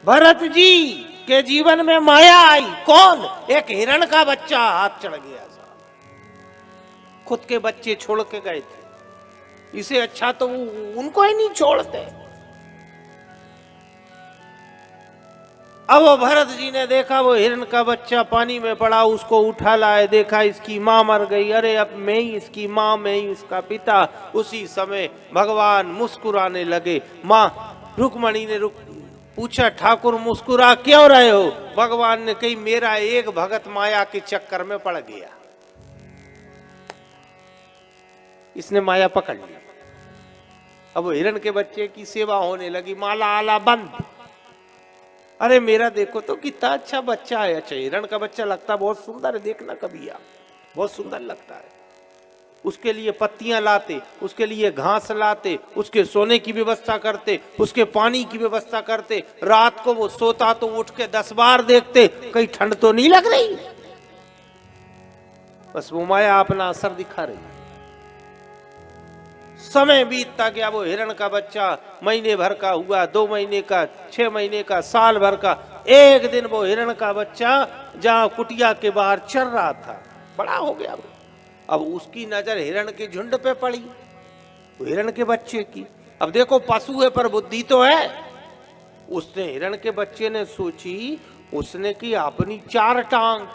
भरत जी के जीवन में माया आई। कौन? एक हिरण का बच्चा हाथ चढ़ गया साहब। खुद के बच्चे छोड़ के गए थे, इसे अच्छा तो वो उनको ही नहीं छोड़ते। अब वो भरत जी ने देखा वो हिरण का बच्चा पानी में पड़ा, उसको उठा लाए, देखा इसकी मां मर गई। अरे अब मैं ही इसकी मां, मैं ही इसका पिता। उसी समय भगवान मुस्कुराने लगे। मां रुक्मणी ने पूछा, ठाकुर मुस्कुरा क्यों रहे हो? भगवान ने कही, मेरा एक भगत माया के चक्कर में पड़ गया, इसने माया पकड़ ली। अब हिरण के बच्चे की सेवा होने लगी, माला आला बंद। अरे मेरा देखो तो कितना अच्छा बच्चा है। अच्छा, हिरण का बच्चा लगता बहुत सुंदर है, देखना कभी आप, बहुत सुंदर लगता है। उसके लिए पत्तियां लाते, उसके लिए घास लाते, उसके सोने की व्यवस्था करते, उसके पानी की व्यवस्था करते। रात को वो सोता तो उठ के 10 बार देखते, कहीं ठंड तो नहीं लग रही। बस वो माया अपना असर दिखा रही। समय बीतता गया, वो हिरण का बच्चा महीने भर का हुआ, 2 महीने का, 6 महीने का, साल भर का। एक दिन वो हिरण का बच्चा जहां कुटिया के बाहर चल रहा था, बड़ा हो गया वो। अब उसकी नजर हिरण के झुंड पे पड़ी, वो हिरण के बच्चे की। अब देखो पशु है पर बुद्धि तो है। उसने, हिरण के बच्चे ने सोची, उसने की अपनी 4 टांग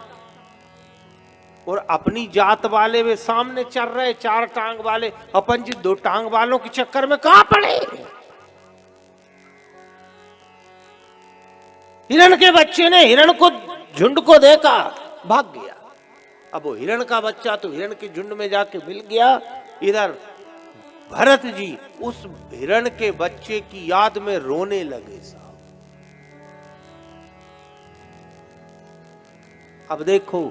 और अपनी जात वाले वे सामने चल रहे 4 टांग वाले, अपन जी 2 टांग वालों के चक्कर में कहां पड़े। हिरण के बच्चे ने हिरण को, झुंड को देखा, भाग गया। अब वो हिरण का बच्चा तो हिरण के झुंड में जाके मिल गया। इधर भरत जी उस हिरण के बच्चे की याद में रोने लगे साहब। अब देखो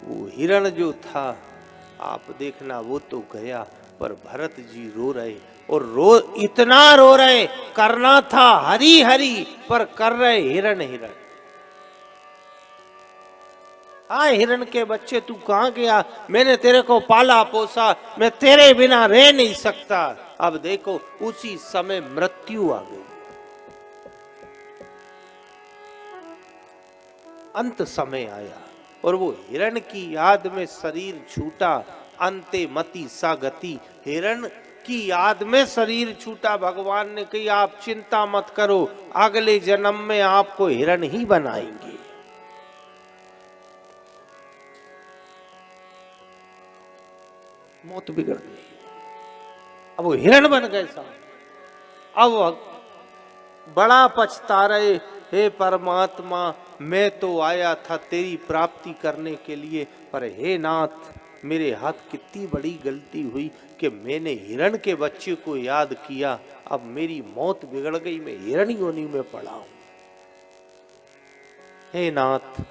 वो हिरण जो था, आप देखना वो तो गया, पर भरत जी रो रहे, और इतना रो रहे, करना था हरी हरी पर कर रहे हिरण हिरण। हाँ हिरण के बच्चे तू कहां गया? मैंने तेरे को पाला पोसा, मैं तेरे बिना रह नहीं सकता। अब देखो उसी समय मृत्यु आ गई, अंत समय आया, और वो हिरण की याद में शरीर छूटा। अंते मति सा गति, हिरण की याद में शरीर छूटा। भगवान ने कही, आप चिंता मत करो, अगले जन्म में आपको हिरण ही बनाएंगे। मौत बिगड़ गई, अब वो हिरण बन गए साहब। अब बड़ा पछता रहे, हे परमात्मा मैं तो आया था तेरी प्राप्ति करने के लिए, पर हे नाथ मेरे हाथ कितनी बड़ी गलती हुई कि मैंने हिरण के बच्चे को याद किया। अब मेरी मौत बिगड़ गई, मैं हिरण योनि में पड़ा हूं। हे नाथ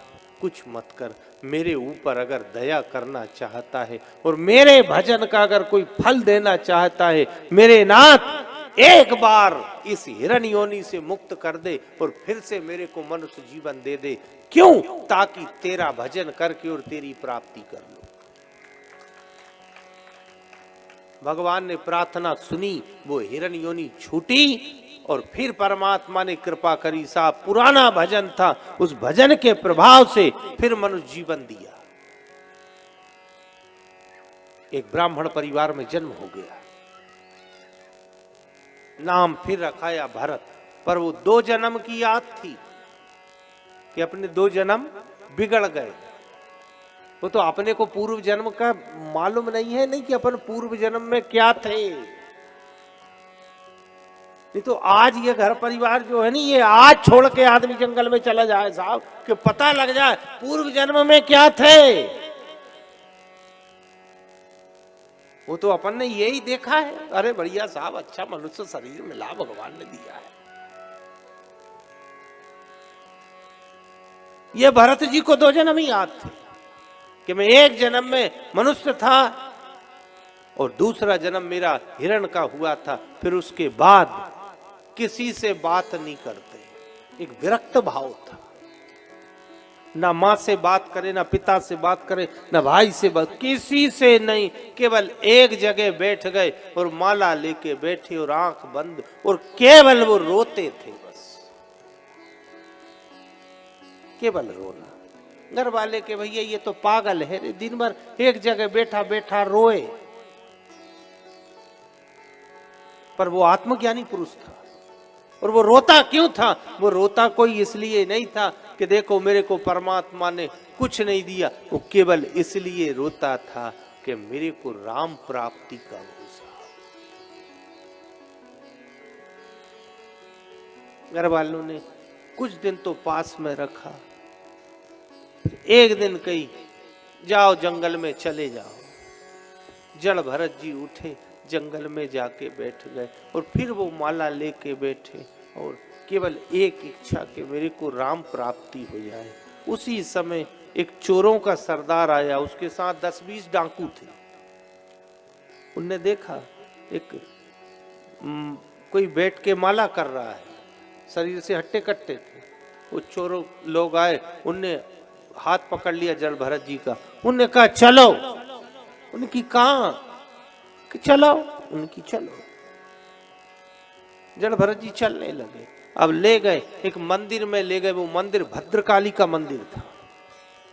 कुछ मत कर, मेरे ऊपर अगर दया करना चाहता है और मेरे भजन का अगर कोई फल देना चाहता है, मेरे नाथ एक बार इस हिरण योनि से मुक्त कर दे और फिर से मेरे को मनुष्य जीवन दे दे। क्यों? ताकि तेरा भजन करके और तेरी प्राप्ति कर लो। भगवान ने प्रार्थना सुनी, वो हिरण योनि छूटी, और फिर परमात्मा ने कृपा करी साहब। पुराना भजन था, उस भजन के प्रभाव से फिर मनुष्य जीवन दिया। एक ब्राह्मण परिवार में जन्म हो गया, नाम फिर रखाया भरत। पर वो 2 जन्म की याद थी कि अपने 2 जन्म बिगड़ गए। वो तो अपने को पूर्व जन्म का मालूम नहीं है, नहीं कि अपन पूर्व जन्म में क्या थे। नहीं तो आज ये घर परिवार जो है नहीं, ये आज छोड़ के आदमी जंगल में चला जाए साहब, कि पता लग जाए पूर्व जन्म में क्या थे। वो तो अपन ने यही देखा है, अरे बढ़िया साहब, अच्छा मनुष्य शरीर मिला, भगवान ने दिया है। ये भरत जी को 2 जन्म ही याद थे कि मैं एक जन्म में मनुष्य था और दूसरा जन्म मेरा हिरण का हुआ था। फिर उसके बाद किसी से बात नहीं करते, एक विरक्त भाव था। ना माँ से बात करे, ना पिता से बात करे, ना भाई से बात, किसी से नहीं। केवल एक जगह बैठ गए और माला लेके बैठे और आंख बंद, और केवल वो रोते थे बस। केवल रोना। घर वाले के भैया ये तो पागल है रे, दिन भर एक जगह बैठा बैठा रोए। पर वो आत्मज्ञानी पुरुष था। और वो रोता क्यों था? वो रोता कोई इसलिए नहीं था कि देखो मेरे को परमात्मा ने कुछ नहीं दिया, वो केवल इसलिए रोता था कि मेरे को राम प्राप्ति का भरोसा। घर वालों ने कुछ दिन तो पास में रखा, एक दिन कही जाओ जंगल में चले जाओ। जड़ भरत जी उठे, जंगल में जाके बैठ गए और फिर वो माला लेके बैठे और केवल एक इच्छा कि मेरे को राम प्राप्ति हो जाए। उसी समय एक चोरों का सरदार आया, उसके साथ 10-20 डाकू थे। उनने देखा एक कोई बैठ के माला कर रहा है, शरीर से हट्टे कट्टे थे। वो चोरों लोग आए, उनने हाथ पकड़ लिया जड़ भरत जी का। उनने कहा चलो। उनकी कहा कि चलो, उनकी चलो। जड़ भरत जी चलने लगे। अब ले गए एक मंदिर में, ले गए। वो मंदिर भद्रकाली का मंदिर था।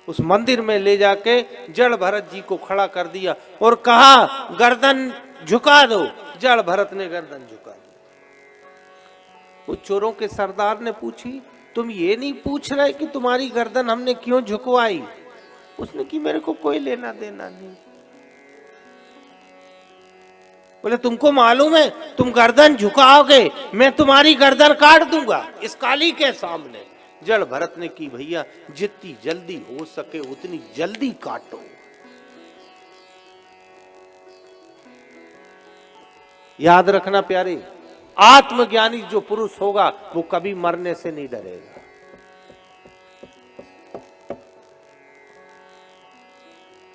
उस मंदिर में ले जाके जड़ भरत जी को खड़ा कर दिया और कहा गर्दन झुका दो। जड़ भरत ने गर्दन झुका दी। वो चोरों के सरदार ने पूछी, तुम ये नहीं पूछ रहे कि तुम्हारी गर्दन हमने क्यों झुकवाई? उसने कि मेरे को कोई लेना देना नहीं। बोले तुमको मालूम है तुम गर्दन झुकाओगे मैं तुम्हारी गर्दन काट दूंगा इस काली के सामने। जड़ भरत ने की भैया जितनी जल्दी हो सके उतनी जल्दी काटो। याद रखना प्यारे, आत्मज्ञानी जो पुरुष होगा वो कभी मरने से नहीं डरेगा।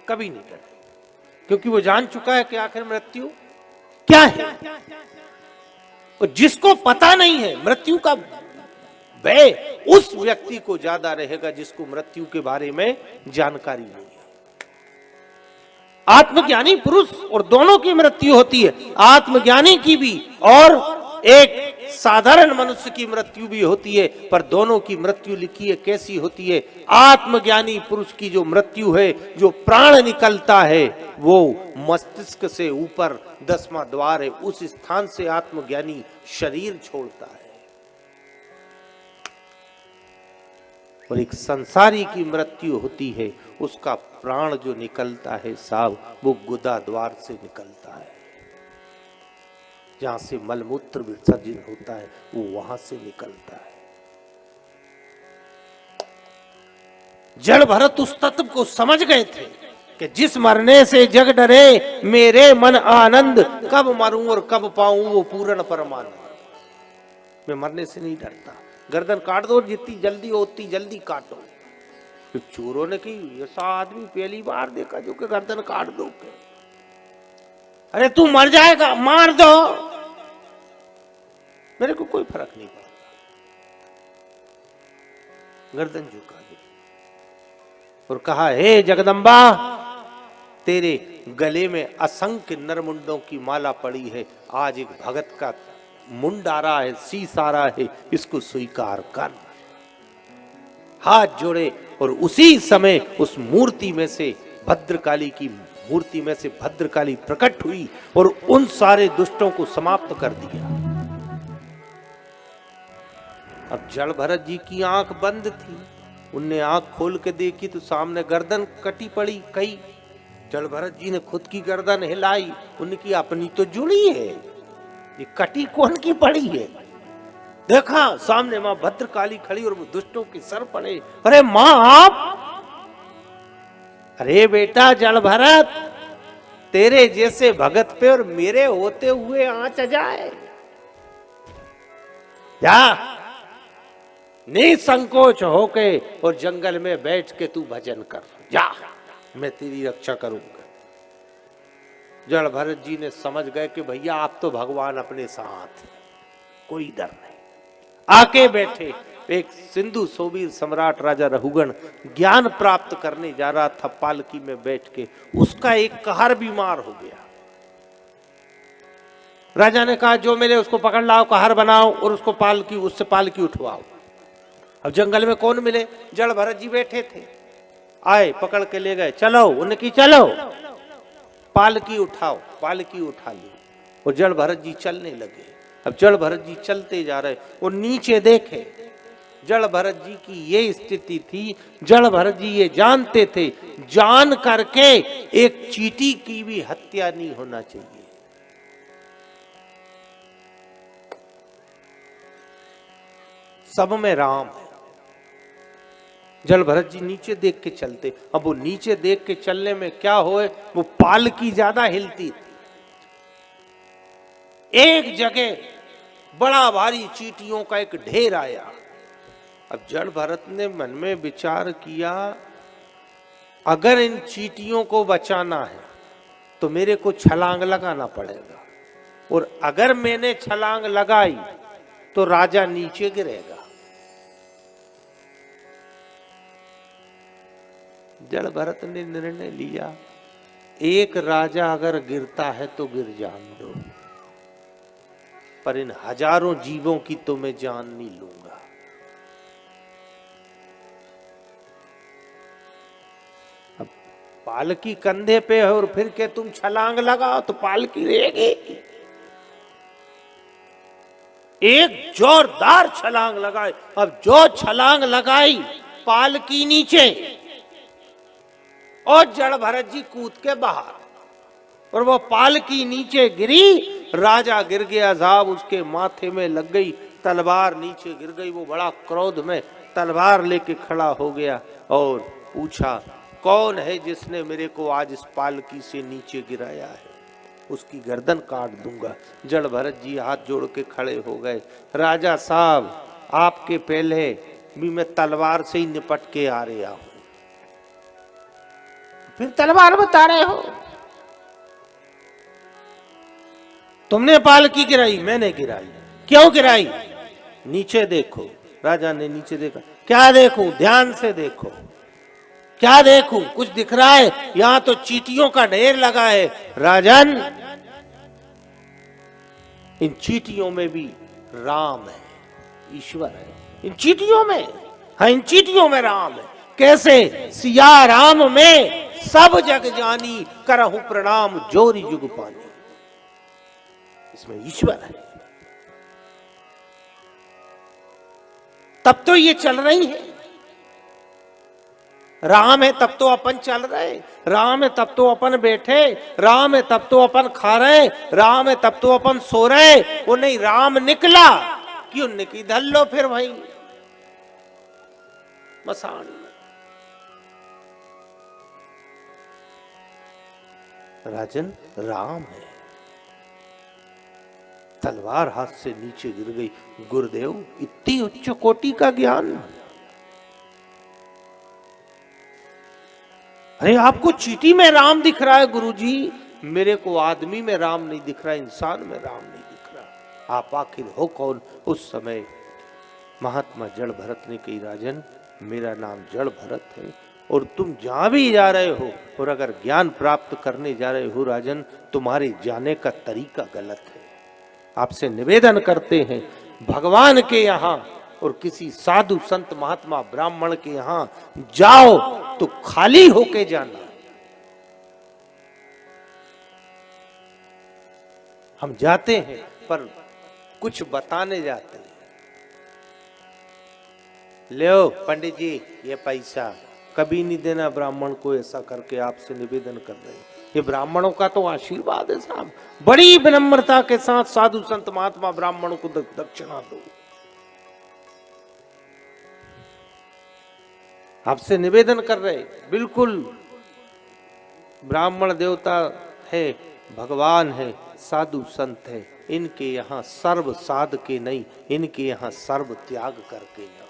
कभी नहीं डरेगा, क्योंकि वो जान चुका है कि आखिर मृत्यु क्या है। और जिसको पता नहीं है मृत्यु का भय, उस व्यक्ति को ज्यादा रहेगा जिसको मृत्यु के बारे में जानकारी नहीं है। आत्मज्ञानी पुरुष और दोनों की मृत्यु होती है, आत्मज्ञानी की भी और एक साधारण मनुष्य की मृत्यु भी होती है। पर दोनों की मृत्यु लिखी है कैसी होती है? आत्मज्ञानी पुरुष की जो मृत्यु है, जो प्राण निकलता है, वो मस्तिष्क से ऊपर 10वां द्वार है, उस स्थान से आत्मज्ञानी शरीर छोड़ता है। और एक संसारी की मृत्यु होती है, उसका प्राण जो निकलता है साहब, वो गुदा द्वार से निकलता है। जहां से मलमूत्र विसर्जन होता है वो वहां से निकलता है। जड़ भरत उस तत्व को समझ गए थे कि जिस मरने से जग डरे मेरे मन आनंद, कब मरूं और कब पाऊं वो पूर्ण परमानंद। मैं मरने से नहीं डरता, गर्दन काट दो, जितनी जल्दी हो उतनी जल्दी काटो। तो चोरों ने की ऐसा आदमी पहली बार देखा जो कि गर्दन काट दो के। अरे तू मर जाएगा, मार दो, मेरे को कोई फर्क नहीं पड़ता। गर्दन झुका दी और कहा हे जगदम्बा, तेरे गले में असंख्य नरमुंडों की माला पड़ी है। आज एक भगत का मुंड आ रहा है, शीश आ रहा है, इसको स्वीकार कर। हाथ जोड़े और उसी समय उस मूर्ति में से, भद्रकाली की मूर्ति में से भद्रकाली प्रकट हुई और उन सारे दुष्टों को समाप्त कर दिया। अब जड़ भरत जी की आंख बंद थी, उनने आंख खोल के देखी तो सामने गर्दन कटी पड़ी। कई जड़ भरत जी ने खुद की गर्दन हिलाई, उनकी अपनी तो जुड़ी है, ये कटी कौन की पड़ी है? देखा सामने मां भद्रकाली खड़ी और वो दुष्टों के सर पड़े। अरे मां आप, अरे बेटा जड़ भरत, तेरे जैसे भगत पे और मेरे होते हुए आंच जाए, जा निसंकोच होके और जंगल में बैठ के तू भजन कर, जा मैं तेरी रक्षा करूंगा। जड़ भरत जी ने समझ गए कि भैया आप तो भगवान अपने साथ, कोई डर नहीं। आके बैठे। एक सिंधु सोबीर सम्राट राजा रहुगण ज्ञान प्राप्त करने जा रहा था पालकी में बैठ के, उसका एक कहर बीमार हो गया। राजा ने कहा जो मेरे उसको पकड़ लाओ, कहर बनाओ और उसको पालकी, उससे पालकी उठवाओ। अब जंगल में कौन मिले? जड़ भरत जी बैठे थे, आए पकड़ के ले गए, चलो उनकी चलो, पालकी उठाओ, पालकी उठा ली और जड़ भरत जी चलने लगे। अब जड़ भरत जी चलते जा रहे, वो नीचे देखे, जड़ भरत जी की ये स्थिति थी, जड़ भरत जी ये जानते थे, जान करके एक चींटी की भी हत्या नहीं होना चाहिए। सब में राम है। जड़ भरत जी नीचे देख के चलते, अब वो नीचे देख के चलने में क्या होए, वो पालकी ज्यादा हिलती, एक जगह बड़ा भारी चींटियों का एक ढेर आया। अब जड़ भरत ने मन में विचार किया, अगर इन चींटियों को बचाना है तो मेरे को छलांग लगाना पड़ेगा, और अगर मैंने छलांग लगाई तो राजा नीचे गिरेगा। जड़ भरत ने निर्णय लिया, एक राजा अगर गिरता है तो गिर जान दो, पर इन हजारों जीवों की तो मैं जान नहीं लूंगा। अब पालकी कंधे पे है और फिर के तुम छलांग लगाओ तो पालकी रहेगी। एक जोरदार छलांग लगाए, अब जो छलांग लगाई पालकी नीचे और जड़ भरत जी कूद के बाहर, और वो पालकी नीचे गिरी, राजा गिर गया, साहब उसके माथे में लग गई तलवार, नीचे गिर गई। वो बड़ा क्रोध में तलवार लेके खड़ा हो गया और पूछा, कौन है जिसने मेरे को आज इस पालकी से नीचे गिराया है, उसकी गर्दन काट दूंगा। जड़ भरत जी हाथ जोड़ के खड़े हो गए, राजा साहब आपके पहले भी मैं तलवार से ही निपट के आ रहा हूं, फिर तलवार बता रहे हो? तुमने पालकी गिराई? मैंने गिराई। क्यों गिराई? नीचे देखो। राजा ने नीचे देखा, क्या देखूं? ध्यान से देखो। क्या देखूं? कुछ दिख रहा है? यहां तो चींटियों का ढेर लगा है। राजन, इन चींटियों में भी राम है, ईश्वर है इन चींटियों में। हाँ, इन चींटियों में राम है। कैसे? सिया राम में सब जग जानी, करहु प्रणाम जोरी जुग पानी। इसमें ईश्वर है। तब तो ये चल रही है। राम है तब तो अपन चल रहे, राम है तब तो अपन बैठे, राम है तब तो अपन खा रहे, राम है तब तो अपन सो रहे। वो नहीं, राम निकला, क्यों निकली? धल लो फिर वहीं मसान में। राजन, राम है। तलवार हाथ से नीचे गिर गई। गुरुदेव, इतनी उच्च कोटि का ज्ञान! अरे आपको चींटी में राम दिख रहा है गुरुजी, मेरे को आदमी में राम नहीं दिख रहा, इंसान में राम नहीं दिख रहा। आप आखिर हो कौन? उस समय महात्मा जड़ भरत ने कही, राजन मेरा नाम जड़ भरत है, और तुम जहां भी जा रहे हो और अगर ज्ञान प्राप्त करने जा रहे हो राजन, तुम्हारे जाने का तरीका गलत है। आपसे निवेदन करते हैं, भगवान के यहाँ और किसी साधु संत महात्मा ब्राह्मण के यहाँ जाओ तो खाली होके जाना। हम जाते हैं पर कुछ बताने जाते हैं। लो पंडित जी, ये पैसा कभी नहीं देना ब्राह्मण को, ऐसा करके आपसे निवेदन कर रहे हैं। ये ब्राह्मणों का तो आशीर्वाद है साहब। बड़ी विनम्रता के साथ साधु संत महात्मा ब्राह्मणों को दक्षिणा दो। आपसे निवेदन कर रहे, बिल्कुल ब्राह्मण देवता है, भगवान है, साधु संत है, इनके यहाँ सर्व साध के नहीं, इनके यहाँ सर्व त्याग करके जाओ।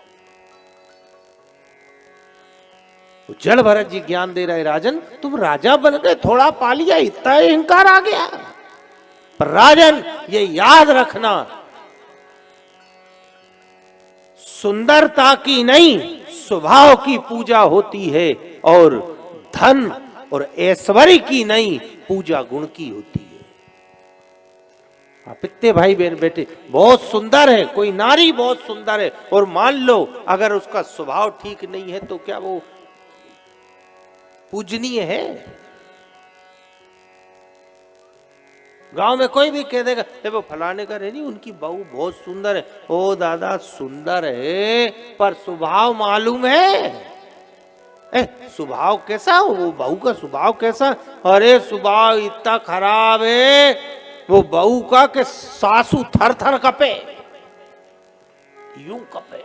जड़ भरत जी ज्ञान दे रहे, राजन तुम राजा बन गए, थोड़ा पा लिया, इतना अहंकार आ गया। पर राजन ये याद रखना, सुंदरता की नहीं स्वभाव की पूजा होती है, और धन और ऐश्वर्य की नहीं पूजा गुण की होती है। हाँ, पित्ते भाई बहन बेटे बहुत सुंदर है, कोई नारी बहुत सुंदर है और मान लो अगर उसका स्वभाव ठीक नहीं है तो क्या वो पूजनीय है? गांव में कोई भी कह देगा ये वो फलाने का नहीं, उनकी बहू बहुत सुंदर है। ओ दादा सुंदर है पर स्वभाव मालूम है? स्वभाव कैसा हो, वो बहू का स्वभाव कैसा? अरे स्वभाव इतना खराब है वो बहू का कि सासू थर थर कपे, यूं कपे।